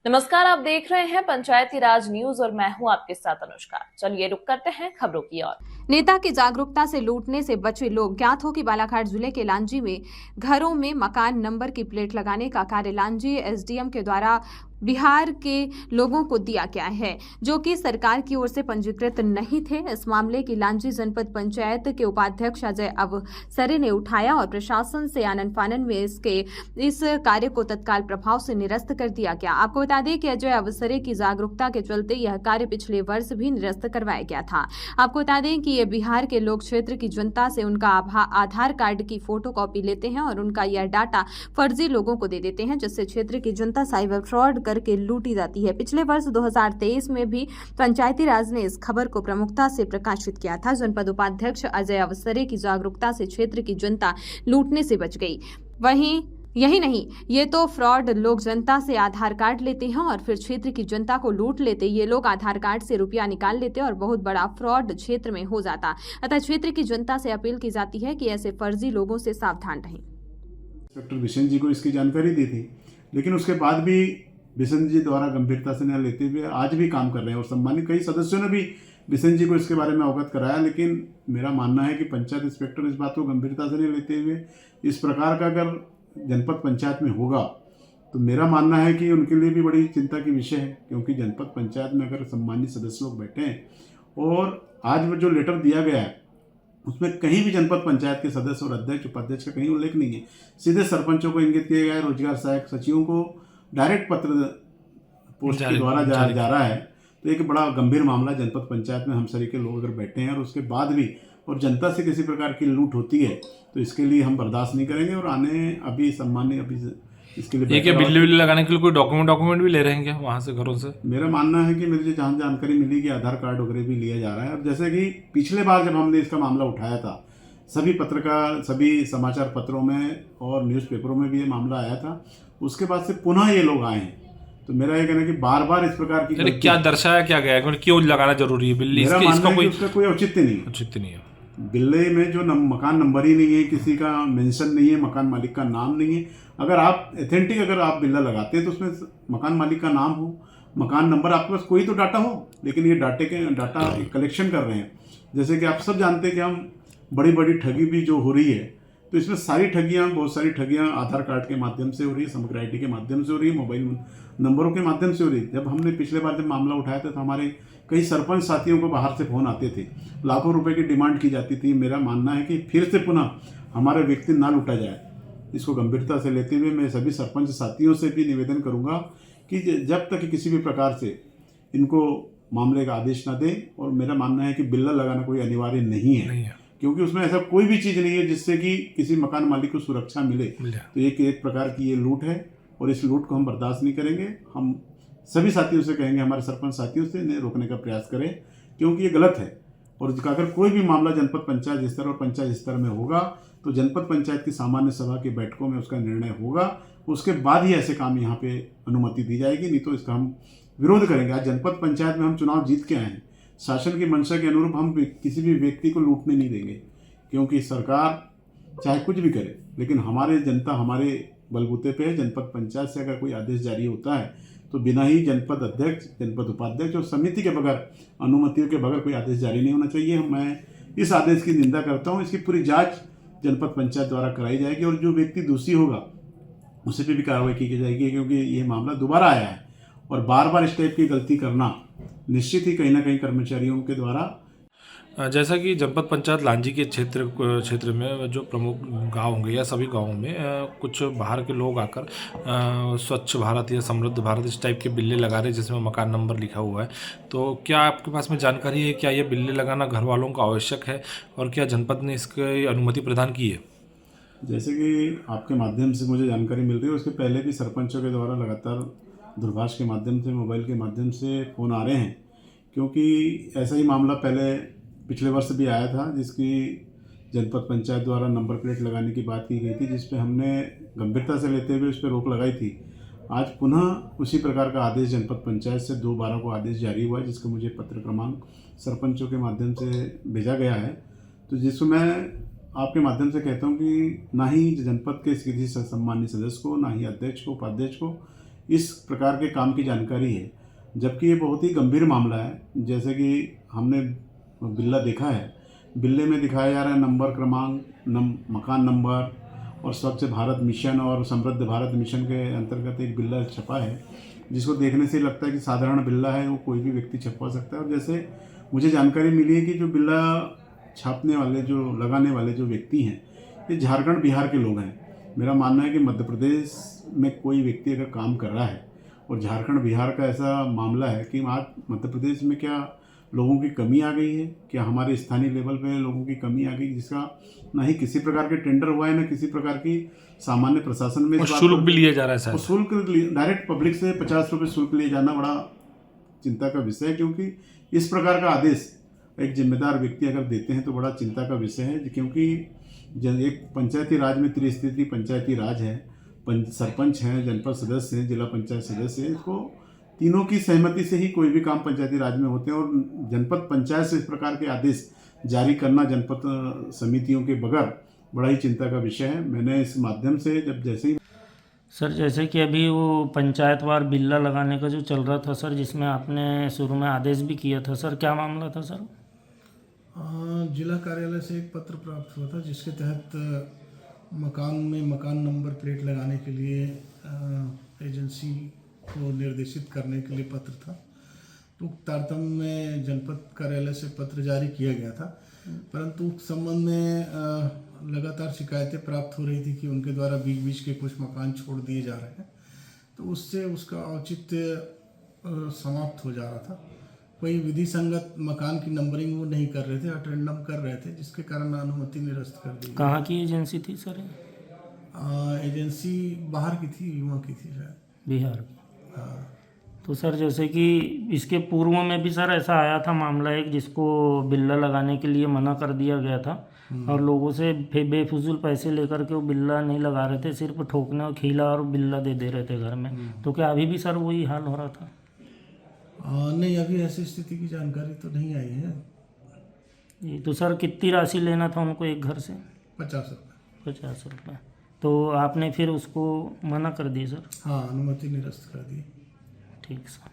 नमस्कार, आप देख रहे हैं पंचायती राज न्यूज और मैं हूं आपके साथ अनुष्का। चलिए रुक करते हैं खबरों की ओर। नेता की जागरूकता से लूटने से बचे लोग। ज्ञात हो कि बालाघाट जिले के लांजी में घरों में मकान नंबर की प्लेट लगाने का कार्य लांजी एसडीएम के द्वारा बिहार के लोगों को दिया गया है, जो कि सरकार की ओर से पंजीकृत नहीं थे। इस मामले की लांजी जनपद पंचायत के उपाध्यक्ष अजय अवसरे ने उठाया और प्रशासन से आनन फानन में इस कार्य को तत्काल प्रभाव से निरस्त कर दिया गया। आपको बता दें कि अजय अवसरे की जागरूकता के चलते यह कार्य पिछले वर्ष भी निरस्त करवाया गया था। आपको बता दें कि ये बिहार के लोग क्षेत्र की जनता से उनका आधार कार्ड की फोटो कॉपी लेते हैं और उनका यह डाटा फर्जी लोगों को दे देते हैं, जिससे क्षेत्र की जनता साइबर फ्रॉड करके लूटी जाती है। पिछले वर्ष 2023 में भी पंचायती राज ने इस खबर को प्रमुखता से प्रकाशित किया था। जनपद उपाध्यक्ष अजय अवसरे की जागरूकता से क्षेत्र की जनता लूटने से बच गई। वहीं यही नहीं, ये तो फ्रॉड लोग जनता से आधार कार्ड लेते हैं और फिर क्षेत्र की जनता को लूट लेते। ये लोग आधार कार्ड से रुपया निकाल लेते और बहुत बड़ा फ्रॉड क्षेत्र में हो जाता। अतः क्षेत्र की जनता से अपील की जाती है कि ऐसे फर्जी लोगों से सावधान रहें। डॉक्टर बिशन जी को इसकी जानकारी दी थी, लेकिन उसके बाद भी बिशन जी द्वारा गंभीरता से न लेते हुए आज भी काम कर रहे हैं और सम्मानित कई सदस्यों ने भी बिशन जी को इसके बारे में अवगत कराया। लेकिन मेरा मानना है कि पंचायत इंस्पेक्टर इस बात को गंभीरता से नहीं लेते हुए इस प्रकार का अगर जनपद पंचायत में होगा तो मेरा मानना है कि उनके लिए भी बड़ी चिंता की विषय है, क्योंकि जनपद पंचायत में अगर सम्मानित सदस्य लोग बैठे हैं और आज वो जो लेटर दिया गया है उसमें कहीं भी जनपद पंचायत के सदस्य और अध्यक्ष उपाध्यक्ष का कहीं उल्लेख नहीं है। सीधे सरपंचों को इंगित किया गया है, रोजगार सहायक सचिवों को डायरेक्ट पत्र पोस्ट के द्वारा जा रहा है। तो एक बड़ा गंभीर मामला जनपद पंचायत में हम सभी के लोग अगर बैठे हैं और उसके बाद भी और जनता से किसी प्रकार की लूट होती है तो इसके लिए हम बर्दाश्त नहीं करेंगे। और इसके लिए ये क्या बिल्ली लगाने के लिए कोई डॉक्यूमेंट भी ले रहे हैं क्या वहाँ से, घरों से? मेरा मानना है कि मुझे जहाँ जानकारी मिली कि आधार कार्ड वगैरह भी लिया जा रहा है। और जैसे कि पिछले बार जब हमने इसका मामला उठाया था, सभी समाचार पत्रों में और न्यूज़पेपरों में भी ये मामला आया था, उसके बाद से पुनः ये लोग आए हैं। तो मेरा ये कहना है कि बार बार इस प्रकार की क्या दर्शाया क्या गया है, क्यों लगाना जरूरी है बिल्ली? उसका कोई औचित्य नहीं है। बिल्ले में जो मकान नंबर ही नहीं है, किसी का मेंशन नहीं है, मकान मालिक का नाम नहीं है। अगर आप बिल्ला लगाते हैं तो उसमें मकान मालिक का नाम हो, मकान नंबर, आपके पास कोई तो डाटा हो। लेकिन ये डाटा कलेक्शन कर रहे हैं। जैसे कि आप सब जानते हैं कि हम बड़ी बड़ी ठगी भी जो हो रही है, तो इसमें बहुत सारी ठगियाँ आधार कार्ड के माध्यम से हो रही है, समग्र आईडी के माध्यम से हो रही है, मोबाइल नंबरों के माध्यम से हो रही है। जब हमने पिछले बार जब मामला उठाया था तो हमारे कई सरपंच साथियों को बाहर से फोन आते थे, लाखों रुपए की डिमांड की जाती थी। मेरा मानना है कि फिर से पुनः हमारे व्यक्ति ना लूटा जाए। इसको गंभीरता से लेते हुए मैं सभी सरपंच साथियों से भी निवेदन करूंगा कि जब तक किसी भी प्रकार से इनको मामले का आदेश ना दें। और मेरा मानना है कि बिल्ला लगाना कोई अनिवार्य नहीं है, क्योंकि उसमें ऐसा कोई भी चीज़ नहीं है जिससे कि किसी मकान मालिक को सुरक्षा मिले। तो एक प्रकार की ये लूट है और इस लूट को हम बर्दाश्त नहीं करेंगे। हम सभी साथियों से कहेंगे, हमारे सरपंच साथियों से इन्हें रोकने का प्रयास करें, क्योंकि ये गलत है। और अगर कोई भी मामला जनपद पंचायत स्तर और पंचायत स्तर में होगा तो जनपद पंचायत की सामान्य सभा की बैठकों में उसका निर्णय होगा। उसके बाद ही ऐसे काम यहाँ पे अनुमति दी जाएगी, नहीं तो इसका हम विरोध करेंगे। आज जनपद पंचायत में हम चुनाव जीत के आए हैं, शासन की मंशा के अनुरूप हम किसी भी व्यक्ति को लूटने नहीं देंगे, क्योंकि सरकार चाहे कुछ भी करे लेकिन हमारे जनता हमारे बलबूते पे है। जनपद पंचायत से अगर कोई आदेश जारी होता है तो बिना ही जनपद अध्यक्ष, जनपद उपाध्यक्ष और समिति के बगैर, अनुमतियों के बगैर कोई आदेश जारी नहीं होना चाहिए। मैं इस आदेश की निंदा करता हूँ। इसकी पूरी जांच जनपद पंचायत द्वारा कराई जाएगी और जो व्यक्ति दोषी होगा उसे पे भी कार्रवाई की जाएगी, क्योंकि ये मामला दोबारा आया है। और बार बार इस टाइप की गलती करना निश्चित ही कहीं ना कहीं कर्मचारियों के द्वारा, जैसा कि जनपद पंचायत लांजी के क्षेत्र में जो प्रमुख गांव होंगे या सभी गांवों में कुछ बाहर के लोग आकर स्वच्छ भारत या समृद्ध भारत इस टाइप के बिल्ले लगा रहे हैं जिसमें मकान नंबर लिखा हुआ है। तो क्या आपके पास में जानकारी है, क्या ये बिल्ले लगाना घर वालों का आवश्यक है और क्या जनपद ने इसकी अनुमति प्रदान की है? जैसे कि आपके माध्यम से मुझे जानकारी मिल रही है, उसके पहले भी सरपंचों के द्वारा लगातार दूरभाष के माध्यम से, मोबाइल के माध्यम से फ़ोन आ रहे हैं, क्योंकि ऐसा ही मामला पहले पिछले वर्ष भी आया था, जिसकी जनपद पंचायत द्वारा नंबर प्लेट लगाने की बात की गई थी, जिस पे हमने गंभीरता से लेते हुए उस पर रोक लगाई थी। आज पुनः उसी प्रकार का आदेश जनपद पंचायत से 2/12 को आदेश जारी हुआ है, जिसका मुझे पत्र क्रमांक सरपंचों के माध्यम से भेजा गया है। तो जिसको मैं आपके माध्यम से कहता हूँ कि ना ही जनपद के किसी सम्मानित सदस्य को, ना ही अध्यक्ष को, उपाध्यक्ष को इस प्रकार के काम की जानकारी है, जबकि ये बहुत ही गंभीर मामला है। जैसे कि हमने बिल्ला देखा है, बिल्ले में दिखाया जा रहा है नंबर क्रमांक, मकान नंबर, और स्वच्छ भारत मिशन और समृद्ध भारत मिशन के अंतर्गत एक बिल्ला छपा है, जिसको देखने से लगता है कि साधारण बिल्ला है, वो कोई भी व्यक्ति छपवा सकता है। और जैसे मुझे जानकारी मिली है कि जो बिल्ला छापने वाले, जो लगाने वाले जो व्यक्ति हैं, ये झारखंड बिहार के लोग हैं। मेरा मानना है कि मध्य प्रदेश में कोई व्यक्ति अगर काम कर रहा है और झारखंड बिहार का ऐसा मामला है कि आज मध्य प्रदेश में क्या लोगों की कमी आ गई है, क्या हमारे स्थानीय लेवल पे लोगों की कमी आ गई, जिसका ना ही किसी प्रकार के टेंडर हुआ है, ना किसी प्रकार की सामान्य प्रशासन में शुल्क भी लिया जा रहा है सर। शुल्क डायरेक्ट पब्लिक से 50 रुपये शुल्क लिए जाना बड़ा चिंता का विषय है, क्योंकि इस प्रकार का आदेश एक जिम्मेदार व्यक्ति अगर देते हैं तो बड़ा चिंता का विषय है। क्योंकि एक पंचायती राज में त्रिस्तरीय पंचायती राज है, सरपंच हैं, जनपद सदस्य हैं, जिला पंचायत सदस्य हैं, इसको तीनों की सहमति से ही कोई भी काम पंचायती राज में होते हैं। और जनपद पंचायत से इस प्रकार के आदेश जारी करना जनपद समितियों के बगैर बड़ा ही चिंता का विषय है। मैंने इस माध्यम से जैसे ही सर, जैसे कि अभी वो पंचायतवार बिल्ला लगाने का जो चल रहा था सर, जिसमें आपने शुरू में आदेश भी किया था सर, क्या मामला था सर? जिला कार्यालय से एक पत्र प्राप्त हुआ था, जिसके तहत मकान में मकान नंबर प्लेट लगाने के लिए एजेंसी को निर्देशित करने के लिए पत्र था। तो तारतम्य में जनपद कार्यालय से पत्र जारी किया गया था, परंतु उस संबंध में लगातार शिकायतें प्राप्त हो रही थी कि उनके द्वारा बीच बीच के कुछ मकान छोड़ दिए जा रहे हैं, तो उससे उसका औचित्य समाप्त हो जा रहा था। कोई विधि संगत मकान की नंबरिंग वो नहीं कर रहे थे, अटेंडम कर रहे थे, जिसके कारण अनुमति निरस्त कर दी। कहाँ की एजेंसी थी सर? एजेंसी बाहर की थी, युवा की थी शायद, बिहार की। हाँ। तो सर, जैसे कि इसके पूर्व में भी सर ऐसा आया था मामला एक, जिसको बिल्ला लगाने के लिए मना कर दिया गया था और लोगों से बेफिजूल पैसे लेकर के वो बिल्ला नहीं लगा रहे थे, सिर्फ ठोकने और खीला और बिल्ला दे रहे थे घर में। तो क्या अभी भी सर वही हाल हो रहा था? नहीं, अभी ऐसी स्थिति की जानकारी तो नहीं आई है। जी, तो सर कितनी राशि लेना था उनको एक घर से? 50 रुपये। 50 रुपये। तो आपने फिर उसको मना कर दिया सर? हाँ, अनुमति निरस्त कर दी। ठीक सर।